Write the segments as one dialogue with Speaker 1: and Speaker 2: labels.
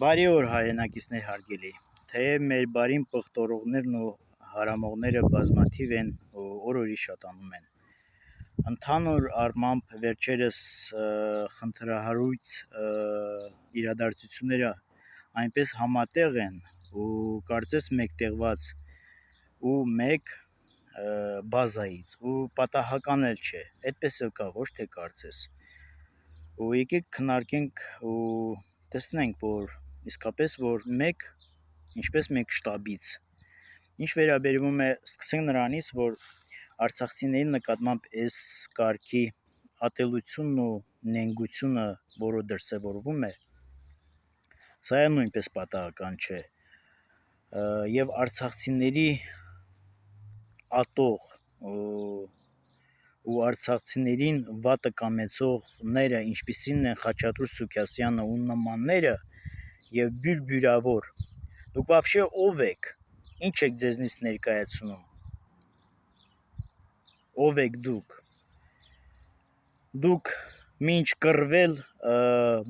Speaker 1: Բարի օր հայրենակիցներ հարգելի, թեև մեր բարին պղտորողներն ու հարամողները բազմաթիվ են ու օր-օրի շատանում են։ Ընդհանուր առմամբ վերջերս խնդրահարույց իրադարձությունները այնպես համատեղ են ու կարծես մեկտեղված ու մեկ բազայից ու պատահական էլ չէ, այդպես էլ կա, ոչ թե կարծես։ Ու եկեք քննարկենք ու տեսնենք, որ իսկապես որ ինչպես մեկ շտաբից։ Ինչ վերաբերվում է, սկսենք նրանից, որ արցախցիների նկատմամբ այս կարգի ատելությունն ու նենգությունը, որը դրսևորվում է, սա նույնպես պատահական չէ։ Եվ արցախցիների ատող ու արցախցիներին վատը կամեցողները, ինչպիսին են Խաչատրուր Սուքասյանը ու նմանները, եւ բյուրբյուրավոր, դուք вообще ով եք, ինչ եք ձեզնից ներկայացնում, ով եք դուք մինչ կռվել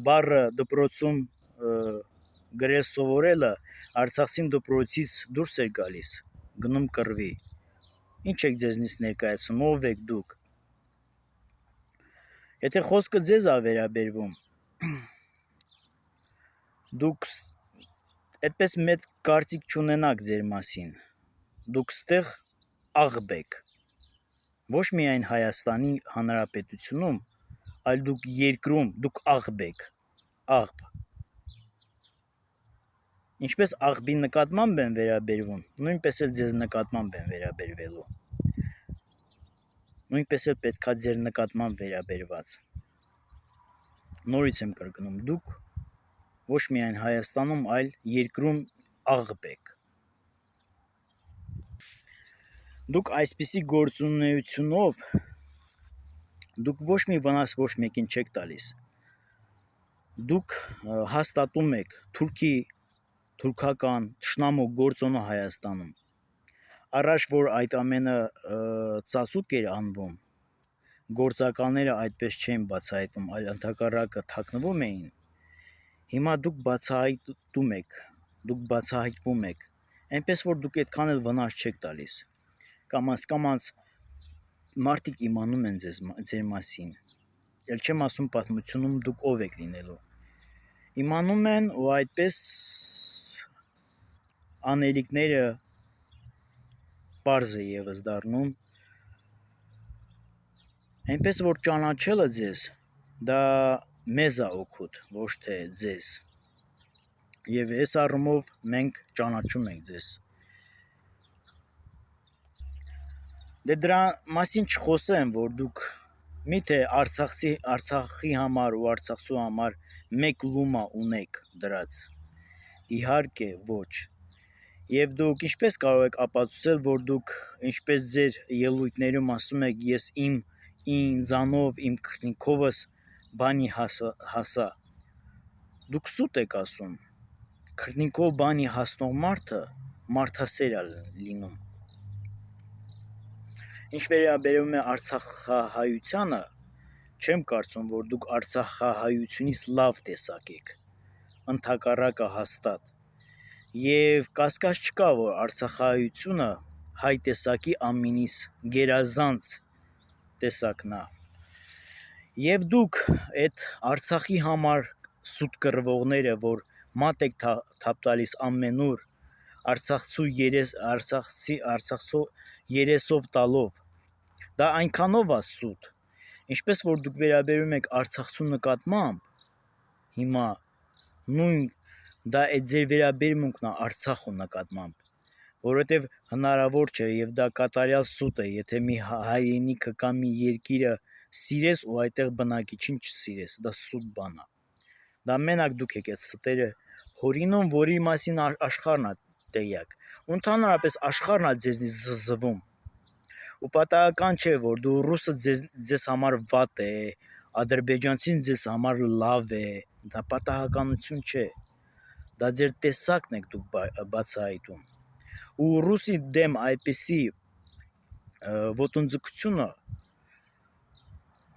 Speaker 1: բառը դպրոցում գրել սովորելը արցախցին դպրոցից դուրս էր գալիս, գնում կռվի, ինչ եք ձեզնից ներկայացնում, ով եք դուք։ Եթե խոսքը ձեզ է վերաբերվում, դուք այդպես մեծ կարծիք չունենաք ձեր մասին, դուք ստեղ աղբ եք, ոչ միայն Հայաստանի Հանրապետությունում, այլ դուք երկրում, դուք աղբ եք, աղբ։ Ինչպես աղբի նկատմամբ են վերաբերվում, նույնպես էլ ձեզ նկատմամբ են վերաբերվելու, նույնպես էլ պետքա ձեր նկատմամբ վերաբերված։ Նորից եմ կրկնում, դուք ոչ միայն Հայաստանում, այլ երկրում աղբ եք։ Դուք այսպիսի գործունեությունով դուք ոչ մի վնաս ոչ մեկին չեք տալիս։ Դուք հաստատում եք թուրքական թշնամու գործոնը Հայաստանում։ Առաջ որ այդ ամենը ծածուկ էր անվում, գործականները այդպես չէին բացահայտվում, այլ ընդհակառակը թաքնվում էին, հիմա դուք բացահայտվում եք, այնպես որ դուք այդքան էլ վնաս չեք տալիս, կամաց մարդիկ իմանում են ձեր մասին, էլ չեմ ասում պատմությունում դուք ով եք լինելու, իմանում են ու այդպես անելիքները պարզ է ևս դառնում, այնպես որ ճանաչելը ձեզ, դա մեզ է օգուտ, ոչ թե ձեզ, և այս առումով մենք ճանաչում ենք ձեզ։ Դե դրա մասին չխոսեմ, որ դուք միթե Արցախի համար ու Արցախցու համար մեկ լումա ունեք դրած, իհարկե ոչ, և դուք ինչպես կարող եք ապացուցել, որ դուք ինչպես ձեր ելույթներում ասում եք, ես ինձանով, իմ քրտինքովս բանի հասա, դուք սուտ եք ասում, քրտինքով բանի հասնող մարդը մարդասեր է լինում։ Ինչ վերաբերում է արցախահայությանը, չեմ կարծում, որ դուք արցախահայությունից լավ տեսակ եք, ընդհակառակը հաստատ, և կասկած չկա, որ արցախահայությունը հայ տեսակի ամենից գերազանց տեսակն է, և դուք այդ Արցախի համար սուտ կռվողները, որ մատ եք թափ տալիս ամենուր, Արցախցու երեսով տալով, դա այնքանով է սուտ, ինչպես որ դուք վերաբերում եք Արցախցու նկատմամբ, հիմա նույն դա այդ ձեր վերաբերմունքն է Արցախու նկատմամբ, որովհետև հնարավոր չէ և դա կատարյալ սուտ է, եթե մի հայրենիքը կամ մի երկիրը սիրես ու այդտեղ բնակիչին չսիրես, դա սուտ բան է, դա մենակ դուք եք այդ ստերը հորինում, որի մասին աշխարհն է տեղյակ, ու ընդհանրապես աշխարհն է ձեզնից զզվում, ու պատահական չէ, որ դու ռուսը ձեզ համար վատ է, ադրբեջանցին ձեզ համար լավ է, դա պատահականություն չէ, դա ձեր տեսակն եք դուք բացահայտում, ու ռուսի դեմ այդպիսի ոտնձգությունը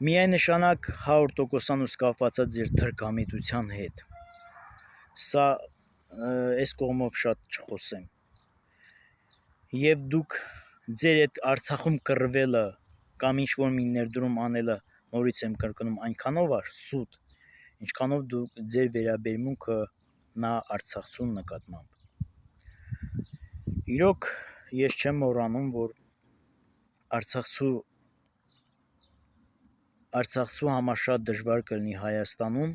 Speaker 1: միայնշանակ 100%-անոց կապված է ձեր թրքամիտության հետ, սա այս կողմով շատ չխոսեմ։ Եվ դուք ձեր այդ Արցախում կռվելը կամ ինչ որ մի ներդրում անելը, նորից եմ կրկնում, այնքանով է սուտ, ինչքանով դուք ձեր վերաբերմունքը նա արցախցուն նկատմամբ։ Իրոք ես չեմ մոռանում, որ Արցախցու համար շատ դժվար կլինի Հայաստանում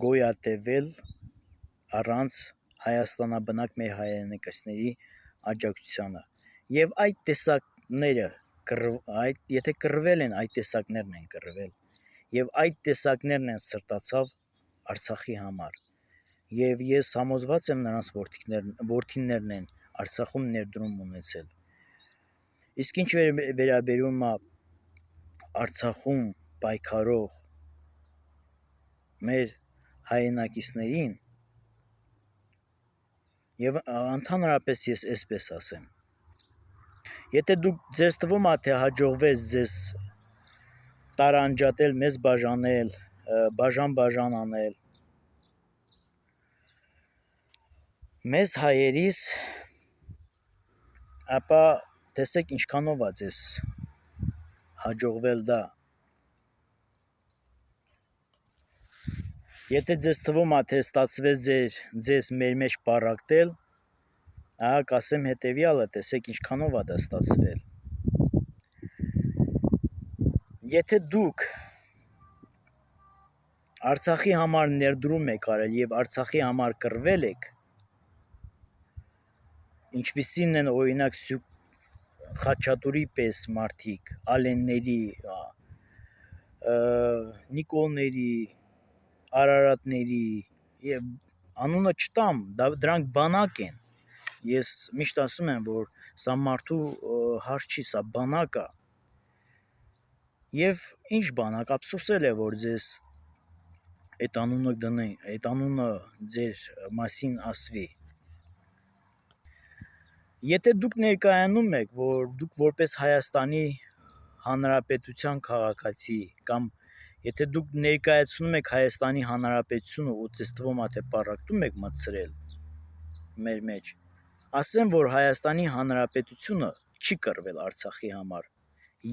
Speaker 1: գոյատևել առանց հայաստանաբնակ մեր հայրենակիցների աջակցությանը։ Եվ այդ տեսակները, եթե կռվել են, այդ տեսակներն են կռվել։ Եվ այդ տեսակներն են սրտացավ Արցախի համար։ Եվ ես համոզված եմ նրանց որդիներն են Արցախում ներդրում ունեցել։ Իսկ ինչ վերաբերում է Արցախում պայքարող մեր հայրենակիցներին, եւ ընդհանրապես ես այսպես ասեմ, եթե դուք ձեզ թվում է թե հաջողվեց ձեզ տարանջատել, մեզ բաժանել, բաժան անել, մեզ հայերիս, ապա տեսեք ինչքանով է ձեզ հաջողվել դա։ Եթե ձեզ թվում է թե ստացվեց ձեզ մեր մեջ պառակտել, ահա կասեմ հետևյալը, տեսեք ինչքանով է դա ստացվել։ Եթե դուք Արցախի համար ներդրում եք արել եւ Արցախի համար կռվել եք, ինչպիսին են օրինակ Խաչատուրի պես մարդիկ, Ալենների, Նիկոլների, Արարատների, եւ անունը չտամ, դրանք բանակ են։ Ես միշտ ասում եմ, որ սա մարդու հարց չի, սա բանակ է։ Եվ ինչ բանակ, ափսոսել է, որ ձեզ այդ անունը դնեն, այդ անունը ձեր մասին ասվի։ Եթե դուք ներկայանում եք, որ դուք որպես Հայաստանի Հանրապետության քաղաքացի, կամ եթե դուք ներկայացնում եք Հայաստանի Հանրապետությունը ու ձեզ թվում է թե պառակտում եք մտցրել մեր մեջ, ասեմ, որ Հայաստանի Հանրապետությունը չի կռվել Արցախի համար,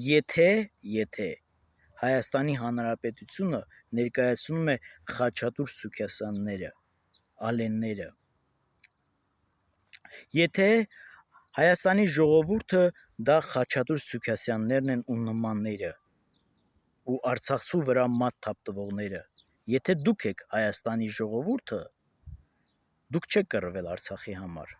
Speaker 1: եթե Հայաստանի Հանրապետությունը ներկայացնում է Խաչատուր Սուքիասյանները, Ալենները, եթե Հայաստանի ժողովուրդը դա Խաչատուր Սուքիասյաններն են ու նմանները, ու Արցախցու վրա մատ թափտվողները, եթե դուք եք Հայաստանի ժողովուրդը, դուք չեք կռվել Արցախի համար։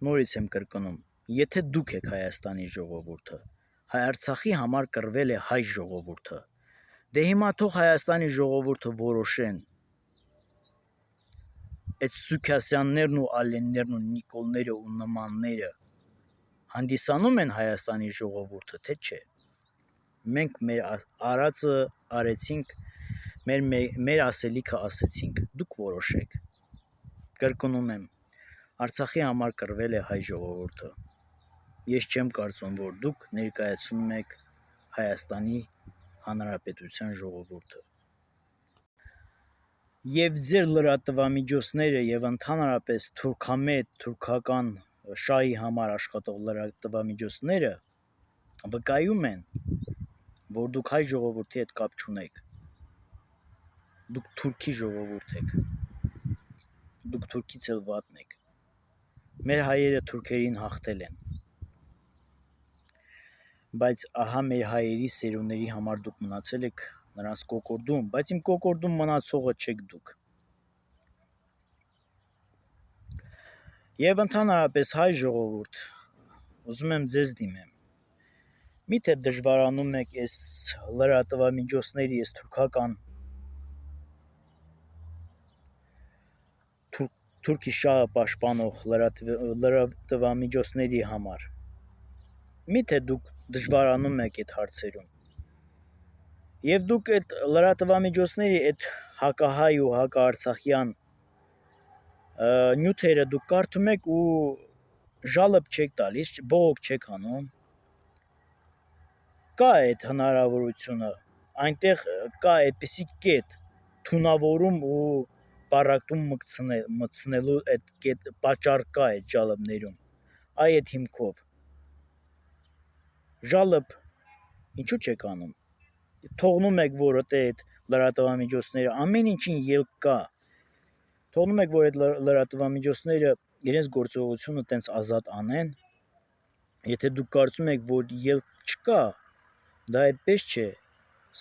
Speaker 1: Նորից եմ կրկնում, եթե դուք եք Հայաստանի ժողովուրդը, Արցախի համար կռվել է հայ ժողովուրդը։ Դե հիմա թող Հայաստանի ժողովուրդը որոշեն, այդ Սուքիասյաններն ու Ալեններն ու Նիկոլները ու նմանները հանդիսանում են Հայաստանի ժողովուրդը, թե չէ։ Մենք մեր արածը արեցինք, մեր ասելիքը ասեցինք, դուք որոշեք։ Կրկնում եմ, Արցախի համար կռվել է հայ ժողովուրդը։ Ես չեմ կարծում, որ դուք ներկայացնում եք Հայաստանի Հանրապետության ժողովուրդը։ Եվ ձեր լրատվամիջոցները եւ ընդհանրապես թուրքամետ, թուրքական շահի համար աշխատող լրատվամիջոցները վկայում են, որ դուք հայ ժողովրդի հետ կապ չունեք։ Դուք թուրքի ժողովուրդ եք։ Դուք թուրքից էլ վատն եք։ Մեր հայերը թուրքերին հաղթել են։ Բայց ահա մեր հայերի սերունդների համար դուք մնացել եք նրանց կոկորդում, բայց իմ կոկորդում մնացողը չեք դուք։ Եվ ընդհանրապես հայ ժողովուրդ, ուզում եմ ձեզ դիմեմ։ Միթե դժվարանում եք այս լրատվամիջոցների, այս թուրքական թուրքի շահը պաշտպանող լրատվամիջոցների համար։ Միթե դուք դժվարանում եք այդ հարցերում։ Եվ դուք այդ լրատվամիջոցների այդ հակահայ ու հակաարցախյան նյութերը դուք կարդում եք ու ժալըբ չեք տալիս, բողոք չեք անում։ Կա այդ հնարավորությունը, այնտեղ կա այդպիսի կետ թունավորում ու բարակտում մտցնելու այդ կետ պատճառ կա այդ ջալըբներում այ այդ հիմքով ջալըբ ինչու չեք անում թողնում եք որ այդ լրատվամիջոցները ամեն ինչին ելք կա թողնում եք որ այդ լրատվամիջոցները իրենց գործողությունը տենց ազատ անեն եթե դուք կարծում եք որ ելք չկա դա այդպես չէ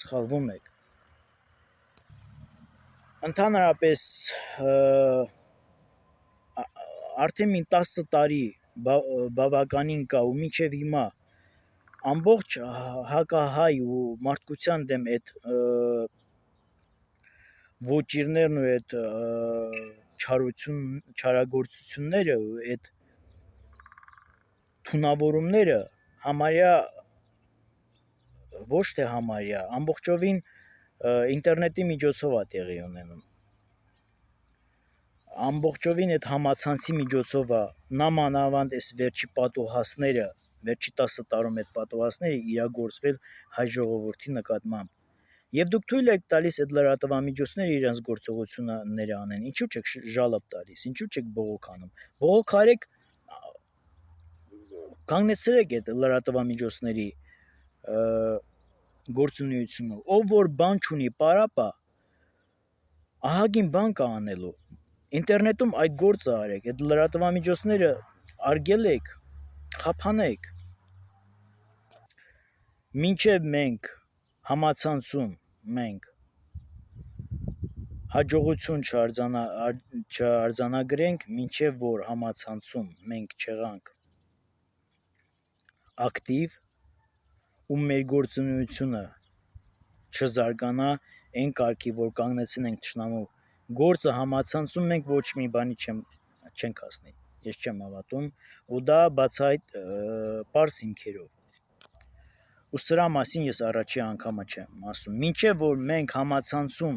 Speaker 1: սխալվում եք ընդհանրապես արդեն մի 10 տարի բավականին կա ու մինչև հիմա ամբողջ հակահայ ու մարդկության դեմ այդ ոճիրներն ու այդ չարագործությունները ու այդ թունավորումները համարյա ոչ թե համարյա ամբողջովին ինտերնետի միջոցով է տեղի ունենում ամբողջովին այդ համացանցի միջոցով է նամանավանդ այս վերջի պատոհասները վերջի 10 տարում այդ պատոհասները իրագործվել հայ ժողովրդի նկատմամբ եւ դուք թույլ եք տալիս այդ լրատվամիջոցները իրենց գործողությունները անեն ինչու չեք ժալոբ տալիս ինչու չեք բողոք անում բողոք արեք կանգնեցրեք այդ լրատվամիջոցների գործունեությունը ով որ բան չունի պարապա ահագին բան կա անելու ինտերնետում այդ գործը արեք այդ լրատվամիջոցները արգելեք խափանեք մինչև մենք համացանցում մենք հաջողություն չարձանագրենք մինչև որ համացանցում մենք չեղանք ակտիվ ու մեր գործունեությունը չզարգանա այն կարգի որ կանգնեցնենք թշնամու գործը համացանցում մենք ոչ մի բանի չենք հասնի ես չեմ հավատում ու դա բացահայտ պարզ հիմքերով ու սրա մասին ես առաջի անգամը չեմ ասում մինչև որ մենք համացանցում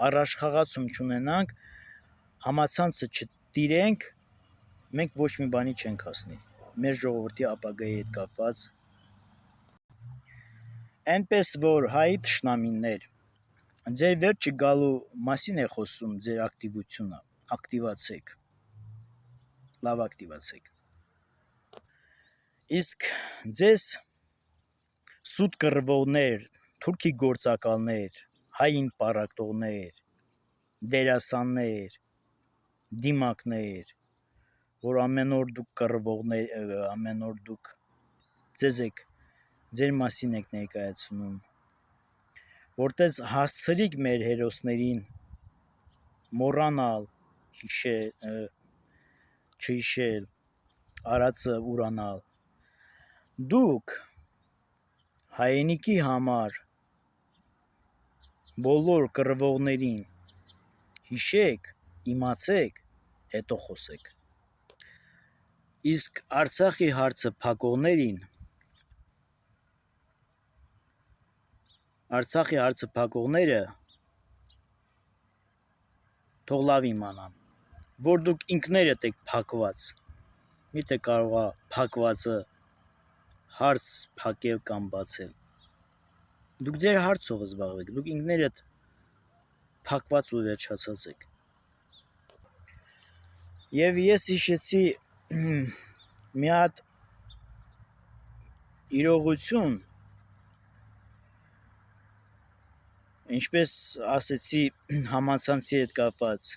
Speaker 1: առաջխաղացում չունենանք համացանցը չտիրենք մենք ոչ մի բանի չենք հասնի մեր ժողովրդի ապագայի հետ կապված այնպես որ հայի թշնամիներ ձեր վերջը գալու մասին է խոսում ձեր ակտիվությունը ակտիվացեք լավ ակտիվացեք իսկ ձեզ սուտ կռվողներ թուրքի գործակալներ հային պառակտողներ դերասաններ դիմակներ որ ամեն օր դուք կռվողներ ամեն օր դուք ձեր մասին եք ներկայացնում որտես հասցրիք մեր հերոսներին մոռանալ չհիշել արածը ուրանալ դուք հայրենիքի համար բոլոր կռվողներին հիշեք իմացեք հետո խոսեք իսկ Արցախի հարցը փակողները թող լավ իմանան որ դուք ինքներդ եք փակված միթե կարող է փակվածը հարց փակել կամ բացել դուք ձեր հարցով զբաղվեք դուք ինքներդ փակված ու վերջացած եք եւ ես հիշեցի մի հատ իրողություն ինչպես ասեցի համացանցի հետ կապված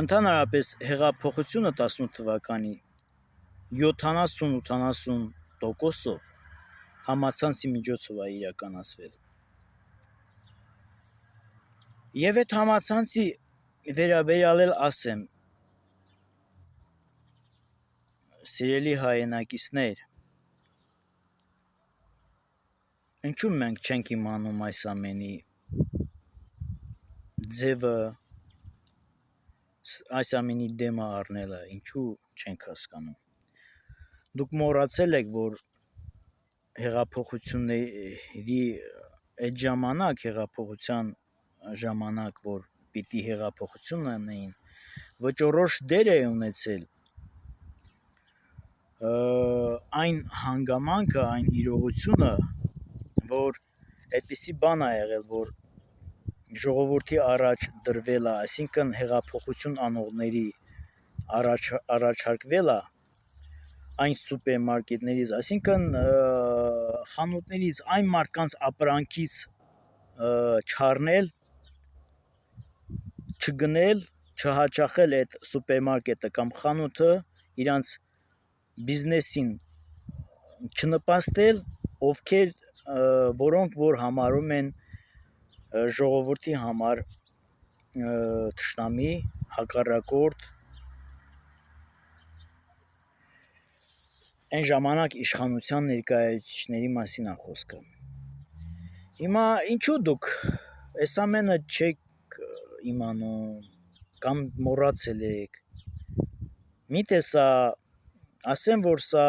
Speaker 1: ընդհանրապես հեղափոխությունը 18 թվականի 70-80%-ով համացանցի միջոցով է իրականացվել եւ այդ համացանցի վերաբերյալ էլ ասեմ սիրելի հայրենակիցներ ինչու մենք չենք իմանում այս ամենի ձևը այս ամենի դեմը առնելը ինչու չենք հասկանում դուք մոռացել եք որ հեղափոխությունների այդ հեղափոխության ժամանակ որ պիտի հեղափոխություն անեին վճռորոշ դեր է ունեցել այն հանգամանքը այն իրողությունը որ այդպիսի բան է եղել, որ ժողովրդի առաջ դրվել է, այսինքն հեղափոխություն անողների առաջարկվել է այն սուպերմարկետներից, այսինքն խանութներից, այն մարդկանց ապրանքից չառնել, չգնել, չհաճախել այդ սուպերմարկետը կամ խանութը իրանց բիզնեսին չնպաստել, որոնք որ համարում են ժողովրդի համար թշնամի, հակառակորդ, այն ժամանակ իշխանության ներկայացուցիչների մասին է խոսքը։ Հիմա ինչու դուք այս ամենը չեք իմանում կամ մոռացել եք։ Միթե սա, ասեմ, որ սա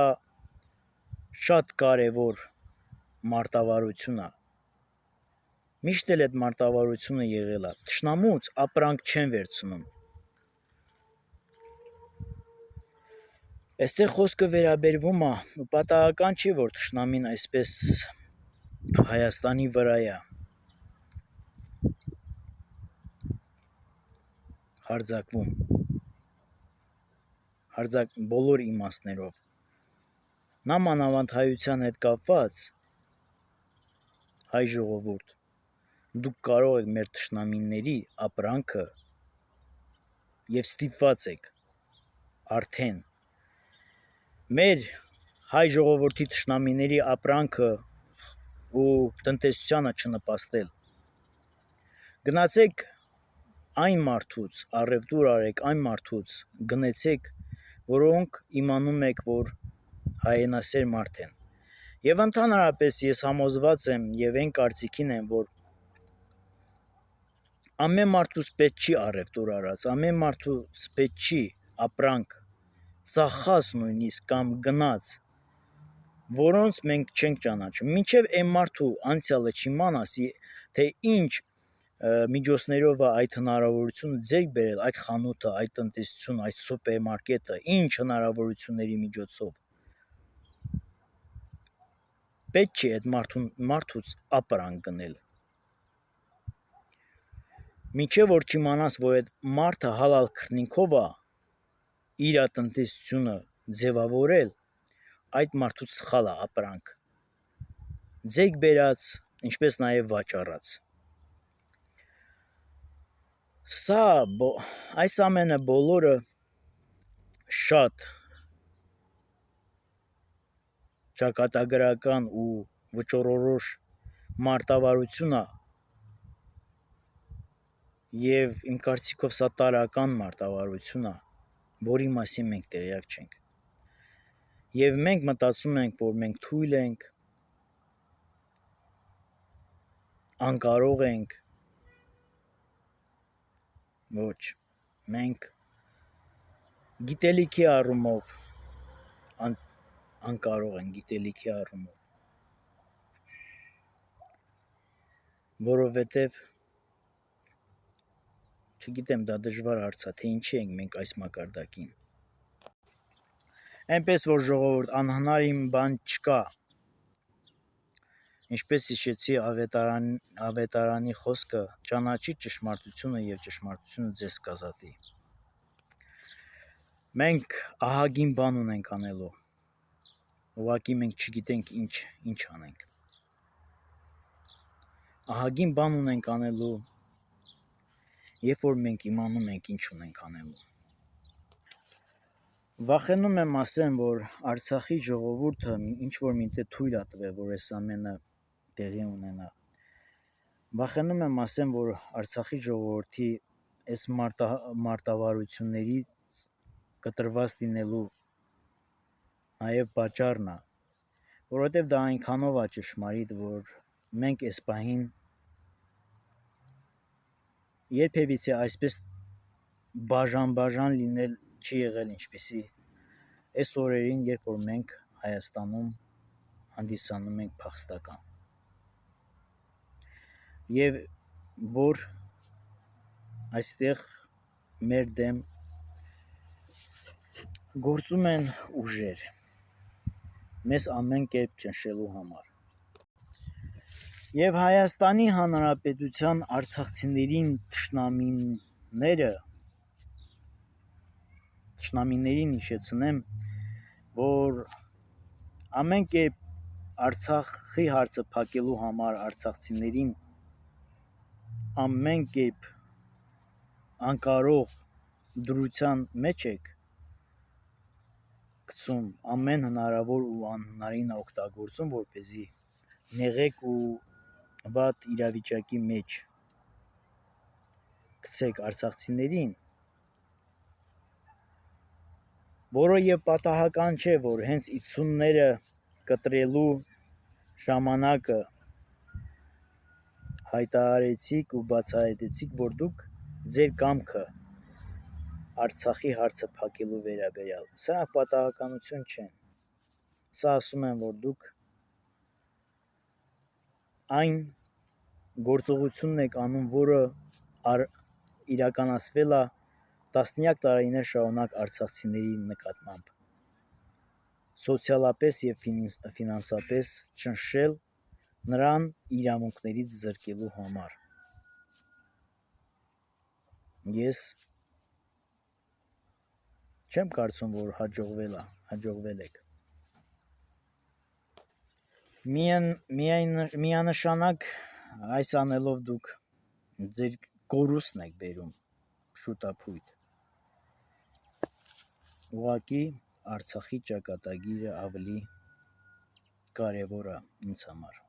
Speaker 1: շատ կարևոր մարտավարություն է։ Միշտ էլ այդ մարտավարությունը եղել է։ Թշնամուց ապրանք չեն վերցնում։ Այստեղ խոսքը վերաբերվում է, ու պատահական չի, որ թշնամին այսպես Հայաստանի վրա է հարձակվում, բոլոր իմաստներով։ Նա մանավանդ հետ կապված, հայ ժողովուրդ, դուք կարող եք մեր թշնամիների ապրանքը և ստիպված եք արդեն մեր հայ ժողովրդի թշնամիների ապրանքը ու տնտեսությանը չնպաստել։ Գնացեք այն մարդուց, առևտուր արեք այն մարդուց, գնեցեք, որոնք իմանում եք, որ հայրենասեր մարդ են։ Եվ ընդհանրապես ես համոզված եմ և այն կարծիքին եմ, որ ամեն մարդուց պետք չի առևտուր արած, ամեն մարդուց պետք չի ապրանք, ծախած նույնիսկ կամ գնած, որոնց մենք չենք ճանաչում, մինչև այն մարդու անցյալը չիմանաս, թե ինչ միջոցներով է այդ հնարավորությունը ձեռք բերել, այդ խանութը, այդ տնտեսությունը, այդ սուպերմարկետը, ինչ հնարավորությունների միջոցով, պետք չի այդ մարդուց ապրանք գնել։ Մինչև որ չիմանաս, որ այդ մարդը հալալ քրնինքով է իր տնտեսությունը ձևավորել, այդ մարդուց սխալ է ապրանք ձեռք բերած, ինչպես նաև վաճառած։ Այս ամենը բոլորը շատ ճակատագրական ու վճռորոշ մարտավարություն է և իմ կարծիքով սա տարրական մարտավարություն է, որի մասին մենք տեղյակ չենք։ Եվ մենք մտածում ենք, որ մենք թույլ ենք, անկարող ենք, ոչ, մենք գիտելիքի առումով անկարող ենք, գիտելիքի առումով, որովհետև չգիտեմ, դա դժվար հարց է, թե ինչի ենք մենք այս մակարդակին։ Այնպես որ ժողովուրդ, անհնար բան չկա, ինչպես հիշեցի ավետարանի խոսքը, ճանաչի ճշմարտությունը և ճշմարտությունը ձեզ կազատի։ Մենք ահագին բան ունենք անելու, ուղղակի մենք չգիտենք ինչ անենք։ Ահագին բան ունենք անելու, երբ որ մենք իմանում ենք ինչ ունենք անելու։ Վախենում եմ ասեմ, որ Արցախի ժողովուրդը ինչ-որ միտեղ թույլ է տվել, որ այս ամենը տեղի ունենա։ Վախենում եմ ասեմ, որ Արցախի ժողովրդի այս մարտավարություններից կտրված լինելու նաև պատճառն է, որովհետև դա այնքանով է ճշմարիտ, որ մենք այս պահին երբևիցե այսպես բաժան լինել չի եղել, ինչպիսի այս օրերին, երբ որ մենք Հայաստանում հանդիսանում ենք փախստական։ Եվ որ այստեղ մեր դեմ գործում են ուժեր, մեզ ամեն կերպ ճնշելու համար։ Եվ Հայաստանի Հանրապետության արցախցիներին թշնամիներին հիշեցնեմ, որ ամեն կերպ Արցախի հարցը փակելու համար արցախցիներին ամեն կերպ անկարող դրության մեջ եք գցում, ամեն հնարավոր ու անհնարինը օգտագործում, որպեսզի նեղեք ու վատ իրավիճակի մեջ գցեք արցախցիներին, որը եւ պատահական չէ, որ հենց 50-ները կտրելու ժամանակը հայտարարեցիք ու բացահայտեցիք, որ դուք ձեր կամքը Արցախի հարցը փակելու վերաբերյալ, սրանք պատահականություն չեն, սա ասում են, որ դուք այն գործողությունն եք անում, որը իրականացվել է տասնյակ տարիներ շարունակ արցախցիների նկատմամբ, սոցիալապես եւ ֆինանսապես ճնշել նրան իրավունքներից զրկելու համար։ Ես չեմ կարծում, որ հաջողվել եք։ Միանշանակ այս անելով դուք ձեր կորուստն եք բերում շուտափույթ։ Ուղղակի Արցախի ճակատագիրը ավելի կարևոր է ինձ համար։